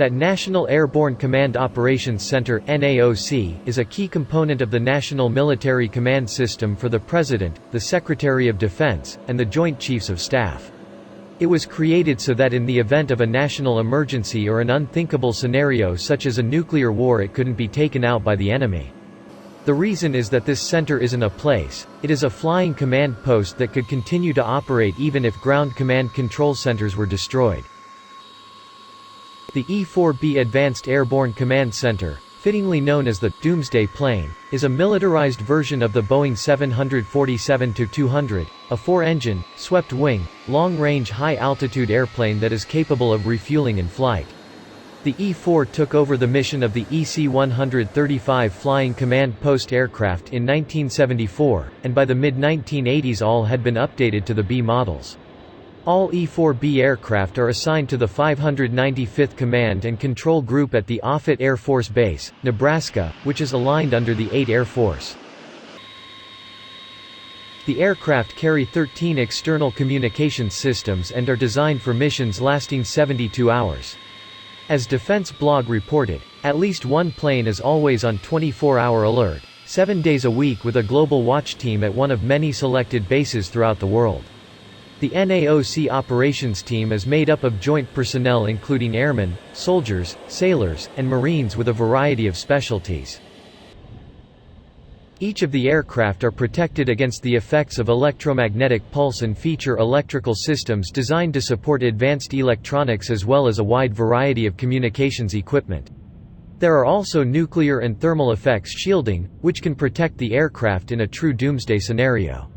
That National Airborne Command Operations Center (NAOC) is a key component of the National Military Command System for the President, the Secretary of Defense, and the Joint Chiefs of Staff. It was created so that in the event of a national emergency or an unthinkable scenario such as a nuclear war, it couldn't be taken out by the enemy. The reason is that this center isn't a place, it is a flying command post that could continue to operate even if ground command control centers were destroyed. The E-4B Advanced Airborne Command Center, fittingly known as the Doomsday plane, is a militarized version of the Boeing 747-200, a 4-engine, swept-wing, long-range high-altitude airplane that is capable of refueling in flight. The E-4 took over the mission of the EC-135 Flying Command Post aircraft in 1974, and by the mid-1980s all had been updated to the B models. All E-4B aircraft are assigned to the 595th Command and Control Group at the Offutt Air Force Base, Nebraska, which is aligned under the 8th Air Force. The aircraft carry 13 external communications systems and are designed for missions lasting 72 hours. As Defense Blog reported, at least one plane is always on 24-hour alert, 7 days a week with a global watch team at one of many selected bases throughout the world. The NAOC operations team is made up of joint personnel including airmen, soldiers, sailors, and Marines with a variety of specialties. Each of the aircraft are protected against the effects of electromagnetic pulse and feature electrical systems designed to support advanced electronics as well as a wide variety of communications equipment. There are also nuclear and thermal effects shielding, which can protect the aircraft in a true doomsday scenario.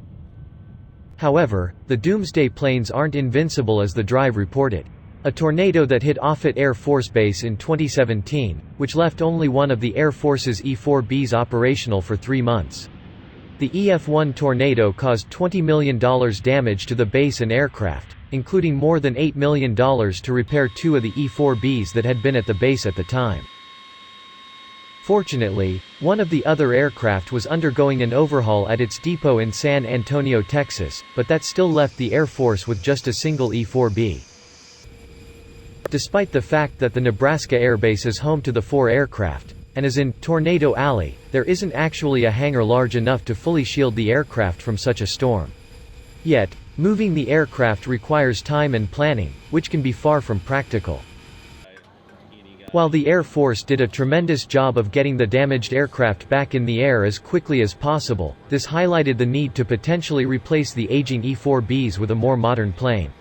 However, the Doomsday planes aren't invincible as the Drive reported. A tornado that hit Offutt Air Force Base in 2017, which left only one of the Air Force's E-4Bs operational for 3 months. The EF-1 tornado caused $20 million damage to the base and aircraft, including more than $8 million to repair 2 of the E-4Bs that had been at the base at the time. Fortunately, one of the other aircraft was undergoing an overhaul at its depot in San Antonio, Texas, but that still left the Air Force with just a single E-4B. Despite the fact that the Nebraska Air Base is home to the 4 aircraft, and is in Tornado Alley, there isn't actually a hangar large enough to fully shield the aircraft from such a storm. Yet, moving the aircraft requires time and planning, which can be far from practical. While the Air Force did a tremendous job of getting the damaged aircraft back in the air as quickly as possible, this highlighted the need to potentially replace the aging E-4Bs with a more modern plane.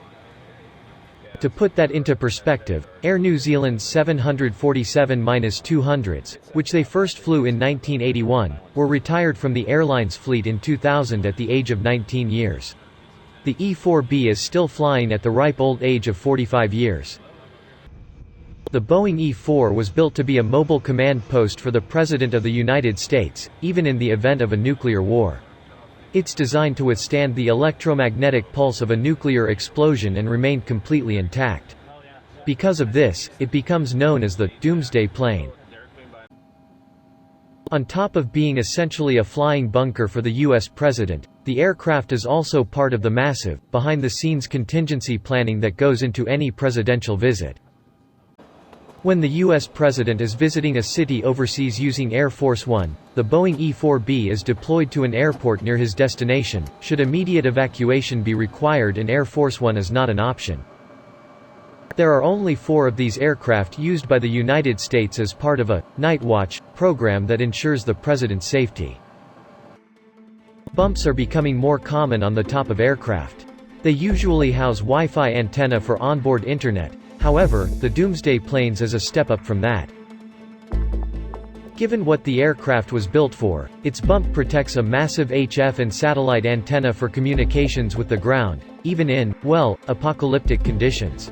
To put that into perspective, Air New Zealand's 747-200s, which they first flew in 1981, were retired from the airline's fleet in 2000 at the age of 19 years. The E-4B is still flying at the ripe old age of 45 years. The Boeing E-4 was built to be a mobile command post for the President of the United States, even in the event of a nuclear war. It's designed to withstand the electromagnetic pulse of a nuclear explosion and remain completely intact. Because of this, it becomes known as the Doomsday plane. On top of being essentially a flying bunker for the U.S. President, the aircraft is also part of the massive, behind-the-scenes contingency planning that goes into any presidential visit. When the U.S. President is visiting a city overseas using Air Force One, the Boeing E-4B is deployed to an airport near his destination, should immediate evacuation be required and Air Force One is not an option. There are only 4 of these aircraft used by the United States as part of a Nightwatch program that ensures the President's safety. Bumps are becoming more common on the top of aircraft. They usually house Wi-Fi antenna for onboard internet. However, the Doomsday planes is a step up from that. Given what the aircraft was built for, its bump protects a massive HF and satellite antenna for communications with the ground, even in, well, apocalyptic conditions.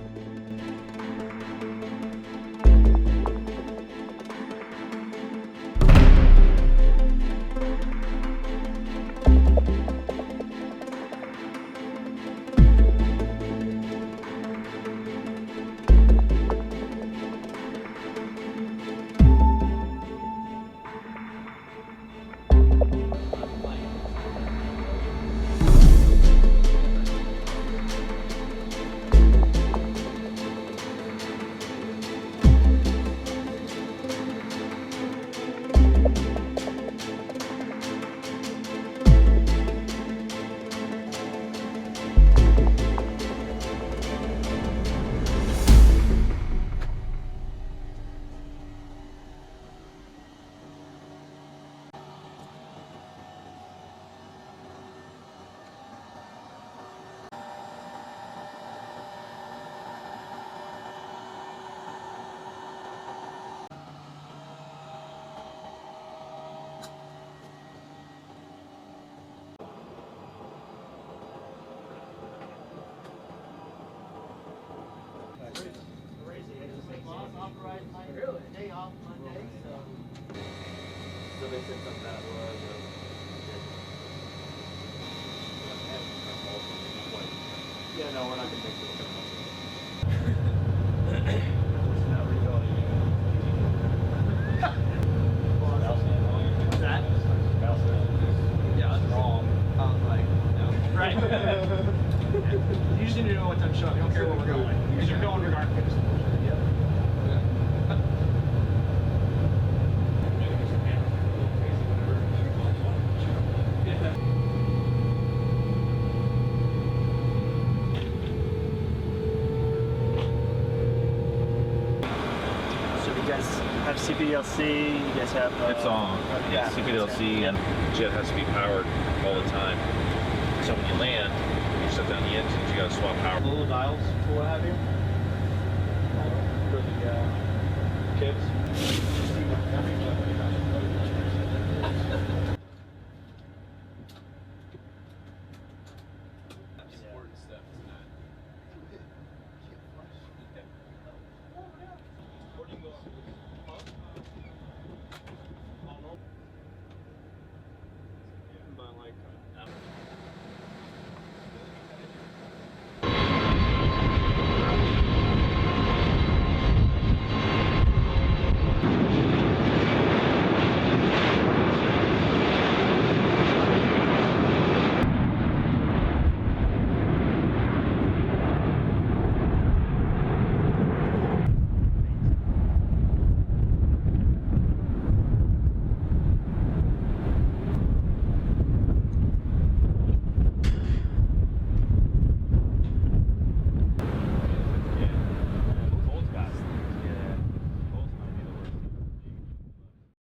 my day off Monday, so. So they said something that was. Yeah, no, we're not gonna make it. What's that? Yeah, that's wrong. I was like, no. Right. You just need to know what time to show up. You don't care where we're going. Because you're going regardless. Yep. Have CPDLC, you guys have... it's on. Yeah, CPDLC, and jet has to be powered all the time. So when you land, you shut down the engines, you gotta swap power. Little dials for what have you. For the kids.